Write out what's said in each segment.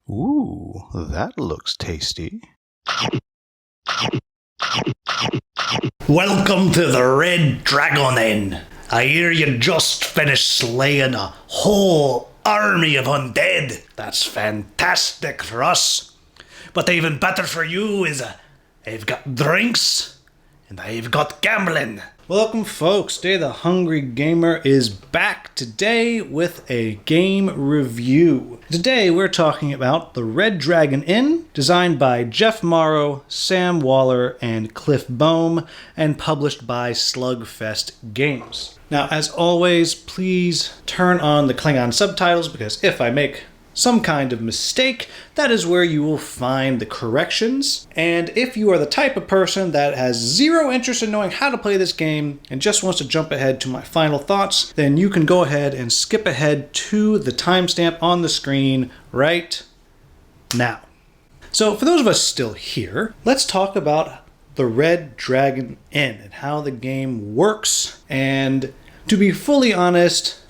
Ooh, that looks tasty. Welcome to the Red Dragon Inn. I hear you just finished slaying a whole army of undead. That's fantastic for us. But even better for you is I've got drinks and I've got gambling. Welcome folks, Day the Hungry Gamer is back today with a game review. Today we're talking about the Red Dragon Inn, designed by Jeff Morrow, Sam Waller, and Cliff Bohm, and published by Slugfest Games. Now as always, please turn on the Klingon subtitles because if I make some kind of mistake, that is where you will find the corrections. And if you are the type of person that has zero interest in knowing how to play this game and just wants to jump ahead to my final thoughts, then you can go ahead and skip ahead to the timestamp on the screen right now. So for those of us still here, let's talk about the Red Dragon Inn and how the game works. And to be fully honest,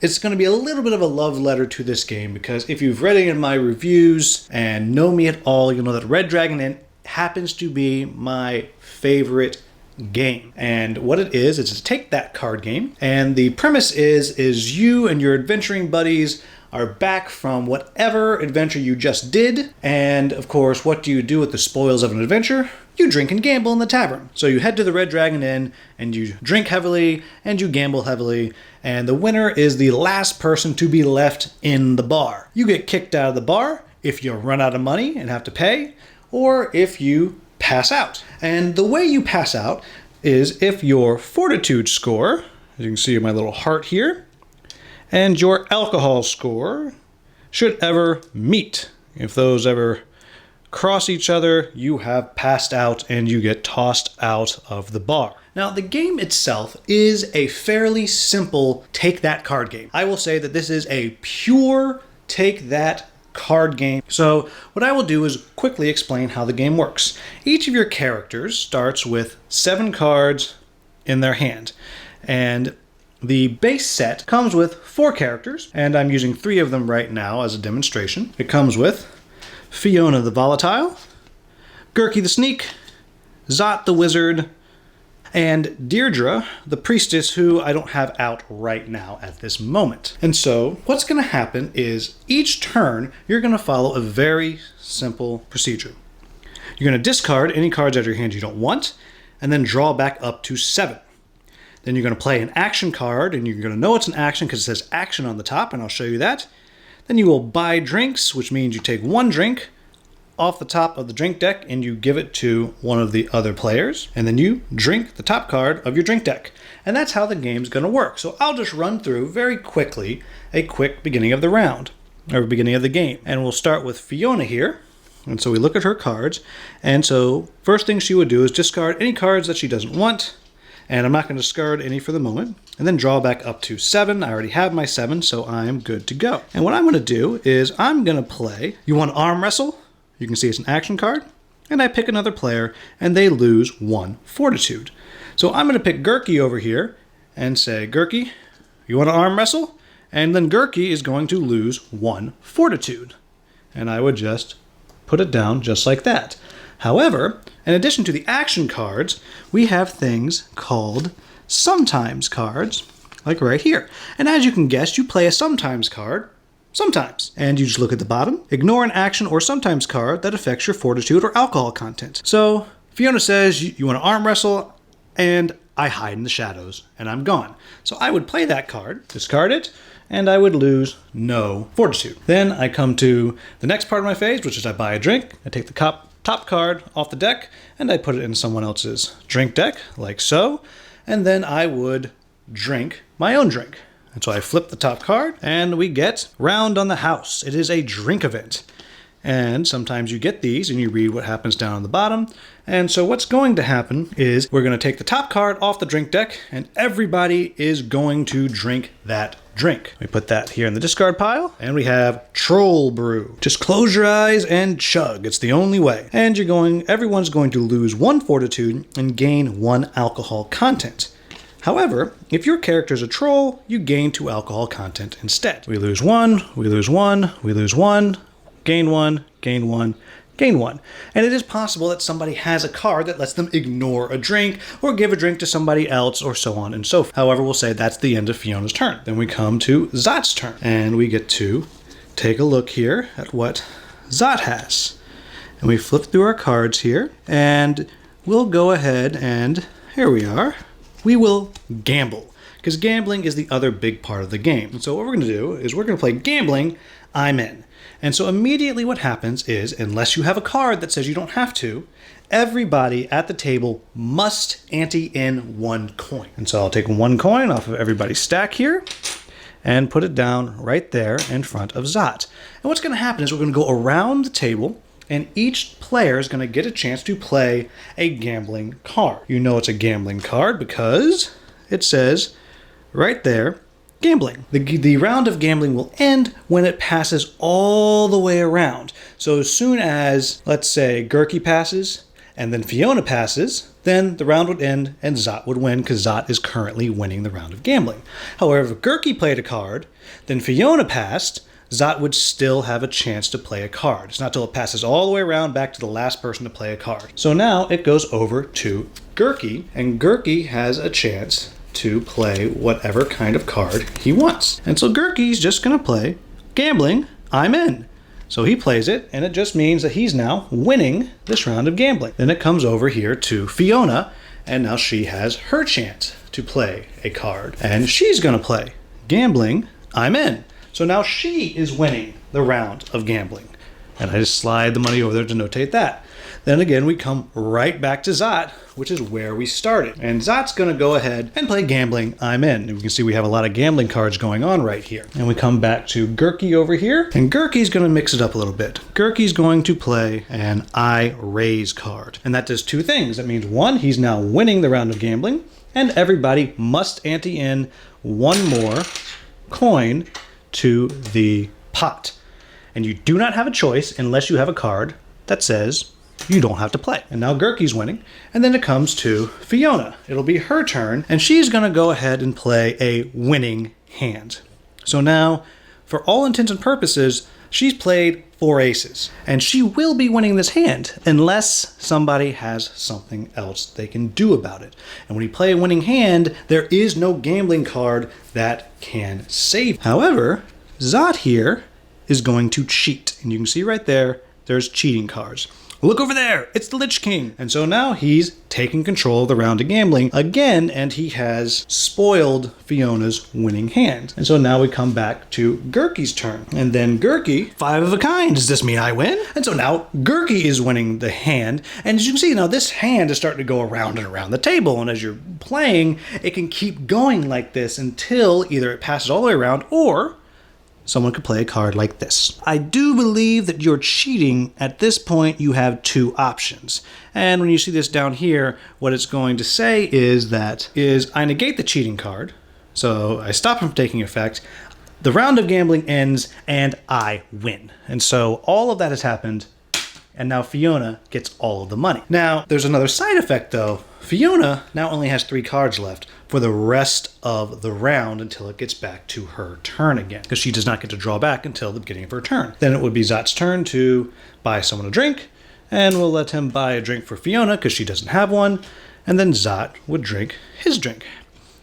it's going to be a little bit of a love letter to this game because if you've read any of my reviews and know me at all, you'll know that Red Dragon Inn happens to be my favorite game. And what it is, it's a take that card game. And the premise is you and your adventuring buddies are back from whatever adventure you just did. And of course, what do you do with the spoils of an adventure? You drink and gamble in the tavern. So you head to the Red Dragon Inn and you drink heavily and you gamble heavily. And the winner is the last person to be left in the bar. You get kicked out of the bar if you run out of money and have to pay, or if you pass out. And the way you pass out is if your fortitude score, as you can see in my little heart here, and your alcohol score should ever meet. If those ever cross each other, you have passed out and you get tossed out of the bar. Now, the game itself is a fairly simple take that card game. I will say that this is a pure take that card game. So what I will do is quickly explain how the game works. Each of your characters starts with 7 cards in their hand. And the base set comes with 4 characters, and I'm using 3 of them right now as a demonstration. It comes with Fiona the Volatile, Gurky the Sneak, Zot the Wizard, and Deirdre the Priestess, who I don't have out right now at this moment. And so what's going to happen is each turn you're going to follow a very simple procedure. You're going to discard any cards out of your hand you don't want, and then draw back up to 7. Then you're going to play an action card, and you're going to know it's an action because it says action on the top, and I'll show you that. Then you will buy drinks, which means you take 1 drink off the top of the drink deck and you give it to one of the other players. And then you drink the top card of your drink deck. And that's how the game's going to work. So I'll just run through very quickly a quick beginning of the round, or beginning of the game. And we'll start with Fiona here. And so we look at her cards. And so first thing she would do is discard any cards that she doesn't want. And I'm not going to discard any for the moment. And then draw back up to 7. I already have my 7, so I am good to go. And what I'm going to do is I'm going to play, you want to arm wrestle? You can see it's an action card. And I pick another player, and they lose 1 fortitude. So I'm going to pick Gurky over here and say, Gurky, you want to arm wrestle? And then Gurky is going to lose 1 fortitude. And I would just put it down just like that. However, in addition to the action cards, we have things called sometimes cards, like right here. And as you can guess, you play a sometimes card sometimes. And you just look at the bottom, ignore an action or sometimes card that affects your fortitude or alcohol content. So Fiona says you want to arm wrestle, and I hide in the shadows, and I'm gone. So I would play that card, discard it, and I would lose no fortitude. Then I come to the next part of my phase, which is I buy a drink. I take the top card off the deck, and I put it in someone else's drink deck, like so. And then I would drink my own drink. And so I flip the top card, and we get Round on the House. It is a drink event. And sometimes you get these, and you read what happens down on the bottom. And so what's going to happen is we're going to take the top card off the drink deck, and everybody is going to drink that drink. We put that here in the discard pile, and we have Troll Brew. Just close your eyes and chug. It's the only way. And everyone's going to lose 1 fortitude and gain 1 alcohol content. However, if your character is a troll, you gain 2 alcohol content instead. We lose 1, we lose 1, we lose 1, gain 1, gain 1, gain 1. And it is possible that somebody has a card that lets them ignore a drink or give a drink to somebody else or so on and so forth. However, we'll say that's the end of Fiona's turn. Then we come to Zot's turn, and we get to take a look here at what Zot has. And we flip through our cards here, and we'll go ahead and, here we are, we will gamble. Because gambling is the other big part of the game. And so what we're going to do is we're going to play gambling, I'm in. And so immediately what happens is, unless you have a card that says you don't have to, everybody at the table must ante in 1 coin. And so I'll take 1 coin off of everybody's stack here and put it down right there in front of Zot. And what's going to happen is we're going to go around the table, and each player is going to get a chance to play a gambling card. You know it's a gambling card because it says right there, gambling. The round of gambling will end when it passes all the way around. So as soon as, let's say, Gerky passes and then Fiona passes, then the round would end and Zot would win because Zot is currently winning the round of gambling. However, if Gerky played a card, then Fiona passed, Zot would still have a chance to play a card. It's not until it passes all the way around back to the last person to play a card. So now it goes over to Gerky, and Gerky has a chance to play whatever kind of card he wants. And so Gerky's just going to play gambling, I'm in. So he plays it, and it just means that he's now winning this round of gambling. Then it comes over here to Fiona, and now she has her chance to play a card. And she's going to play gambling, I'm in. So now she is winning the round of gambling. And I just slide the money over there to notate that. Then again, we come right back to Zot, which is where we started. And Zot's going to go ahead and play gambling, I'm in. And you can see we have a lot of gambling cards going on right here. And we come back to Gerky over here. And Gerky's going to mix it up a little bit. Gerky's going to play an I raise card. And that does 2 things. That means 1, he's now winning the round of gambling. And everybody must ante in 1 more coin to the pot. And you do not have a choice unless you have a card that says you don't have to play. And now Gerky's winning. And then it comes to Fiona. It'll be her turn, and she's going to go ahead and play a winning hand. So now, for all intents and purposes, she's played 4 aces. And she will be winning this hand unless somebody has something else they can do about it. And when you play a winning hand, there is no gambling card that can save. However, Zot here is going to cheat. And you can see right there, there's cheating cards. Look over there, it's the Lich King. And so now he's taking control of the round of gambling again, and he has spoiled Fiona's winning hand. And so now we come back to Gerky's turn. And then Gerky, 5 of a kind. Does this mean I win? And so now Gerky is winning the hand. And as you can see, now this hand is starting to go around and around the table. And as you're playing, it can keep going like this until either it passes all the way around or someone could play a card like this. I do believe that you're cheating. At this point, you have 2 options. And when you see this down here, what it's going to say is I negate the cheating card, so I stop him from taking effect, the round of gambling ends, and I win. And so all of that has happened, and now Fiona gets all of the money. Now, there's another side effect though. Fiona now only has 3 cards left for the rest of the round until it gets back to her turn again, because she does not get to draw back until the beginning of her turn. Then it would be Zot's turn to buy someone a drink, and we'll let him buy a drink for Fiona because she doesn't have one, and then Zot would drink his drink.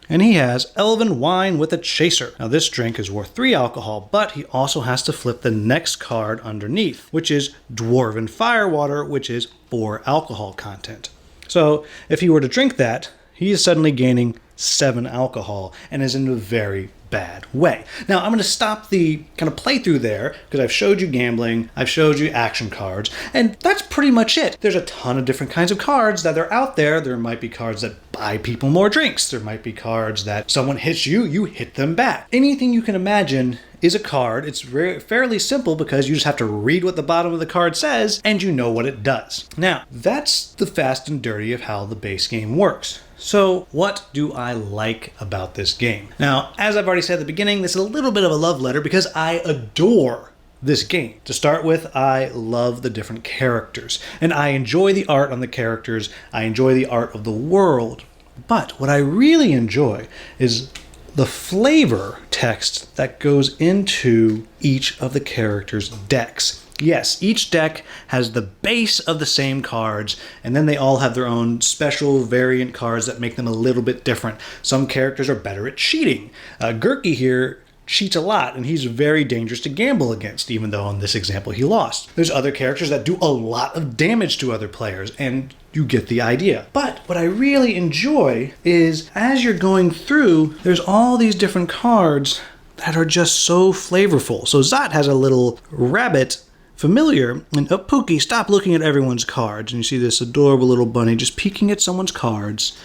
And he has Elven Wine with a Chaser. Now this drink is worth 3 alcohol, but he also has to flip the next card underneath, which is Dwarven Firewater, which is 4 alcohol content. So if he were to drink that, he is suddenly gaining 7 alcohol and is in a very bad way. Now I'm going to stop the kind of playthrough there because I've showed you gambling, I've showed you action cards, and that's pretty much it. There's a ton of different kinds of cards that are out there. There might be cards that buy people more drinks. There might be cards that someone hits you, you hit them back. Anything you can imagine is a card. It's fairly simple because you just have to read what the bottom of the card says and you know what it does. Now, that's the fast and dirty of how the base game works. So what do I like about this game? Now, as I've already said at the beginning, this is a little bit of a love letter because I adore this game. To start with, I love the different characters, and I enjoy the art on the characters. I enjoy the art of the world. But what I really enjoy is the flavor text that goes into each of the characters' decks. Yes, each deck has the base of the same cards, and then they all have their own special variant cards that make them a little bit different. Some characters are better at cheating. Gurky here cheats a lot, and he's very dangerous to gamble against, even though in this example he lost. There's other characters that do a lot of damage to other players, and you get the idea. But what I really enjoy is, as you're going through, there's all these different cards that are just so flavorful. So Zot has a little rabbit familiar, and oh, Pookie, stop looking at everyone's cards. And you see this adorable little bunny just peeking at someone's cards.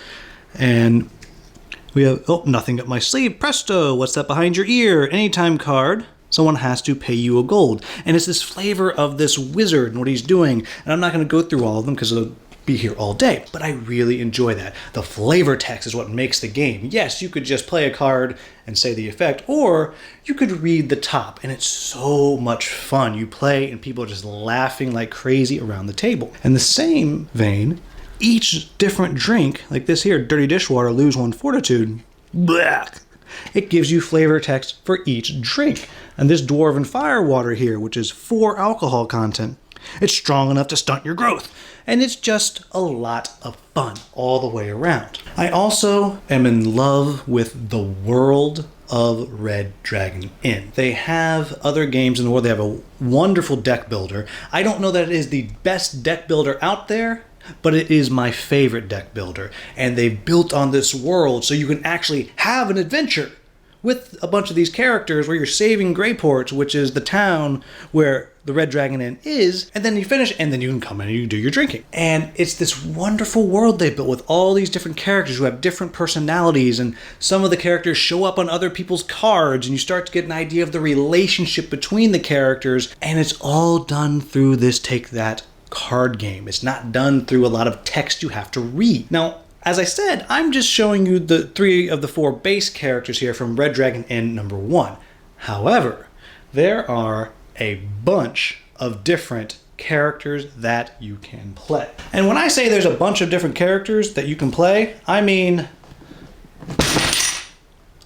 And we have, oh, nothing up my sleeve. Presto, what's that behind your ear? Anytime card. Someone has to pay you a gold. And it's this flavor of this wizard and what he's doing. And I'm not going to go through all of them because it'll be here all day. But I really enjoy that. The flavor text is what makes the game. Yes, you could just play a card and say the effect, or you could read the top, and it's so much fun. You play and people are just laughing like crazy around the table. In the same vein, each different drink, like this here, Dirty Dishwater, lose 1 fortitude, blech, it gives you flavor text for each drink. And this Dwarven Firewater here, which is 4 alcohol content, it's strong enough to stunt your growth. And it's just a lot of fun all the way around. I also am in love with the world of Red Dragon Inn. They have other games in the world. They have a wonderful deck builder. I don't know that it is the best deck builder out there, but it is my favorite deck builder. And they've built on this world so you can actually have an adventure with a bunch of these characters where you're saving Greyport, which is the town where the Red Dragon Inn is, and then you finish, and then you can come in and you do your drinking. And it's this wonderful world they built with all these different characters who have different personalities, and some of the characters show up on other people's cards, and you start to get an idea of the relationship between the characters, and it's all done through this Take That card game. It's not done through a lot of text you have to read. Now, as I said, I'm just showing you the 3 of the 4 base characters here from Red Dragon Inn number 1. However, there are a bunch of different characters that you can play. And when I say there's a bunch of different characters that you can play, I mean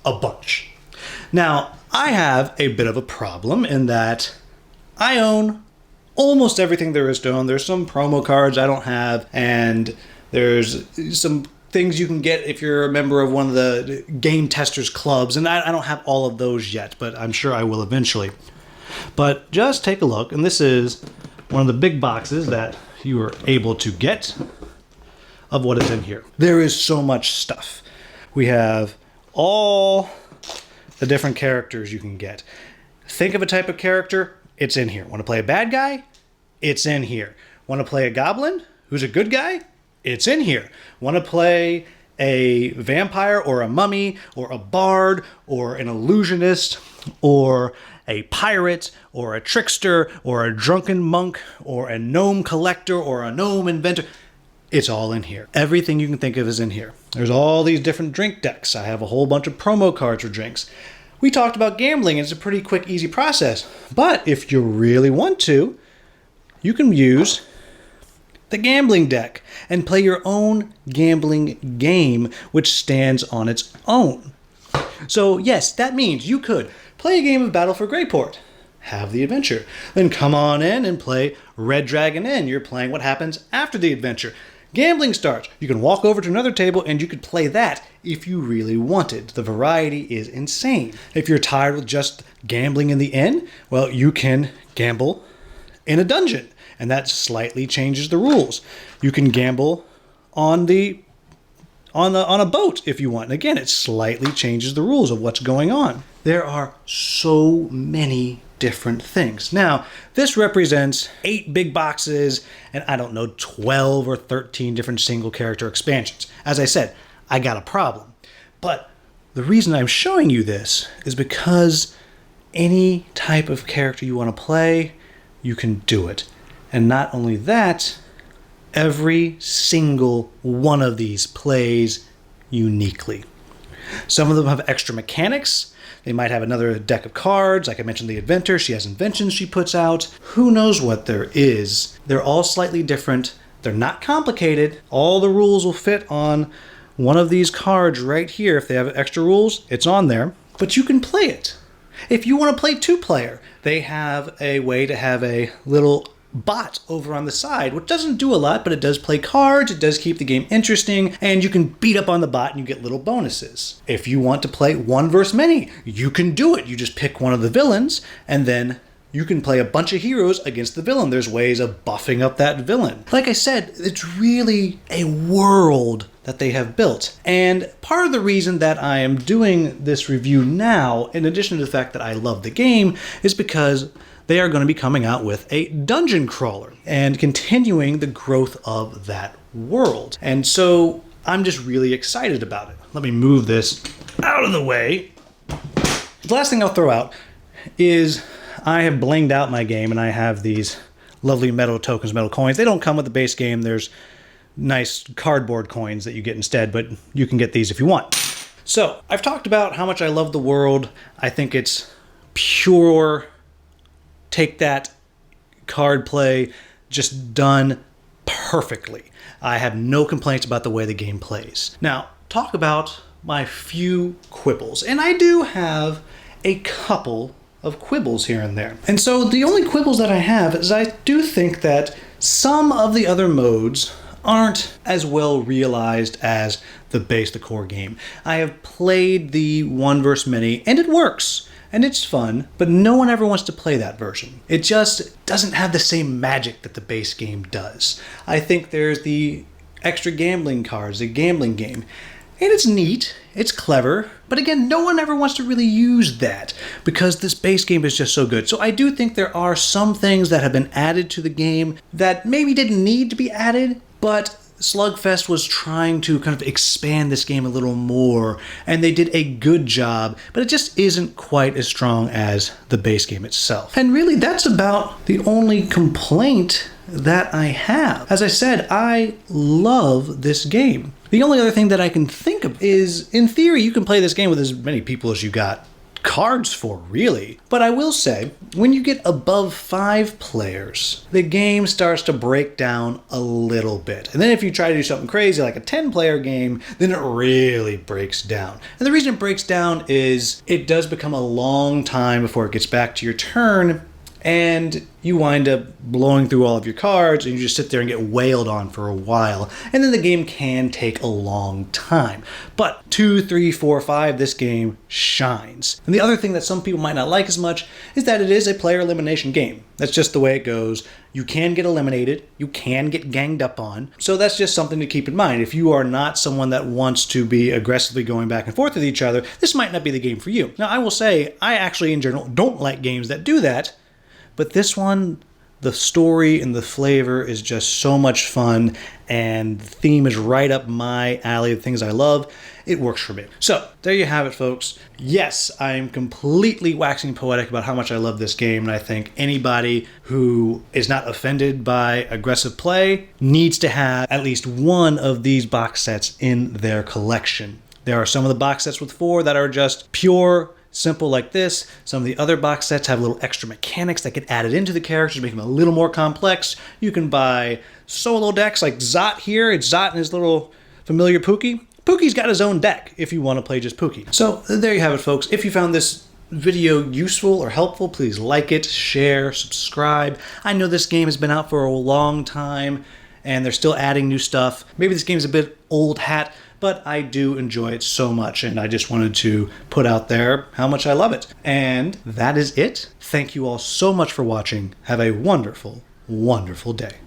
a bunch. Now, I have a bit of a problem in that I own almost everything there is to own. There's some promo cards I don't have, and there's some things you can get if you're a member of one of the game testers clubs, and I don't have all of those yet, but I'm sure I will eventually. But just take a look, and this is one of the big boxes that you are able to get of what is in here. There is so much stuff. We have all the different characters you can get. Think of a type of character, it's in here. Want to play a bad guy? It's in here. Want to play a goblin who's a good guy? It's in here. Want to play a vampire or a mummy or a bard or an illusionist or a pirate or a trickster or a drunken monk or a gnome collector or a gnome inventor? It's all in here. Everything you can think of is in here. There's all these different drink decks. I have a whole bunch of promo cards for drinks. We talked about gambling. It's a pretty quick, easy process. But if you really want to, you can use the gambling deck and play your own gambling game, which stands on its own. So yes, that means you could play a game of Battle for Greyport, have the adventure, then come on in and play Red Dragon Inn. You're playing what happens after the adventure. Gambling starts. You can walk over to another table and you could play that if you really wanted. The variety is insane. If you're tired of just gambling in the inn, well, you can gamble in a dungeon, and that slightly changes the rules. You can gamble on a boat if you want. And again, it slightly changes the rules of what's going on. There are so many different things. Now, this represents 8 big boxes and 12 or 13 different single character expansions. As I said, I got a problem. But the reason I'm showing you this is because any type of character you want to play, you can do it. And not only that, every single one of these plays uniquely. Some of them have extra mechanics. They might have another deck of cards. Like I mentioned, the Inventor, she has inventions she puts out. Who knows what there is? They're all slightly different. They're not complicated. All the rules will fit on one of these cards right here. If they have extra rules, it's on there. But you can play it. If you want to play 2-player, they have a way to have a little bot over on the side, which doesn't do a lot, but it does play cards, it does keep the game interesting, and you can beat up on the bot and you get little bonuses. If you want to play 1 versus many, you can do it. You just pick one of the villains, and then you can play a bunch of heroes against the villain. There's ways of buffing up that villain. Like I said, it's really a world that they have built. And part of the reason that I am doing this review now, in addition to the fact that I love the game, is because they are going to be coming out with a dungeon crawler and continuing the growth of that world. And so I'm just really excited about it. Let me move this out of the way. The last thing I'll throw out is I have blinged out my game, and I have these lovely metal tokens, metal coins. They don't come with the base game. There's nice cardboard coins that you get instead, but you can get these if you want. So I've talked about how much I love the world. I think it's pure take that card play, just done perfectly. I have no complaints about the way the game plays. Now, talk about my few quibbles. And I do have a couple of quibbles here and there. And so the only quibbles that I have is I do think that some of the other modes aren't as well realized as the core game. I have played the 1 versus many, and it works. And it's fun, but no one ever wants to play that version. It just doesn't have the same magic that the base game does. I think there's the extra gambling cards, the gambling game. And it's neat, it's clever, but again, no one ever wants to really use that because this base game is just so good. So I do think there are some things that have been added to the game that maybe didn't need to be added, but Slugfest was trying to kind of expand this game a little more, and they did a good job, but it just isn't quite as strong as the base game itself. And really, that's about the only complaint that I have. As I said, I love this game. The only other thing that I can think of is, in theory, you can play this game with as many people as you got cards for, really. But I will say, when you get above 5 players, the game starts to break down a little bit. And then if you try to do something crazy like a 10-player game, then it really breaks down. And the reason it breaks down is it does become a long time before it gets back to your turn, and you wind up blowing through all of your cards, and you just sit there and get wailed on for a while. And then the game can take a long time. But 2, 3, 4, 5, this game shines. And the other thing that some people might not like as much is that it is a player elimination game. That's just the way it goes. You can get eliminated. You can get ganged up on. So that's just something to keep in mind. If you are not someone that wants to be aggressively going back and forth with each other, this might not be the game for you. Now, I will say, I actually in general don't like games that do that. But this one, the story and the flavor is just so much fun, and the theme is right up my alley, the things I love. It works for me. So, there you have it, folks. Yes, I'm completely waxing poetic about how much I love this game, and I think anybody who is not offended by aggressive play needs to have at least one of these box sets in their collection. There are some of the box sets with 4 that are just pure simple like this. Some of the other box sets have little extra mechanics that get added into the characters, make them a little more complex. You can buy solo decks like Zot here. It's Zot and his little familiar Pookie. Pookie's got his own deck if you want to play just Pookie. So there you have it, folks. If you found this video useful or helpful, please like it, share, subscribe. I know this game has been out for a long time and they're still adding new stuff. Maybe this game's a bit old hat, but I do enjoy it so much, and I just wanted to put out there how much I love it. And that is it. Thank you all so much for watching. Have a wonderful, wonderful day.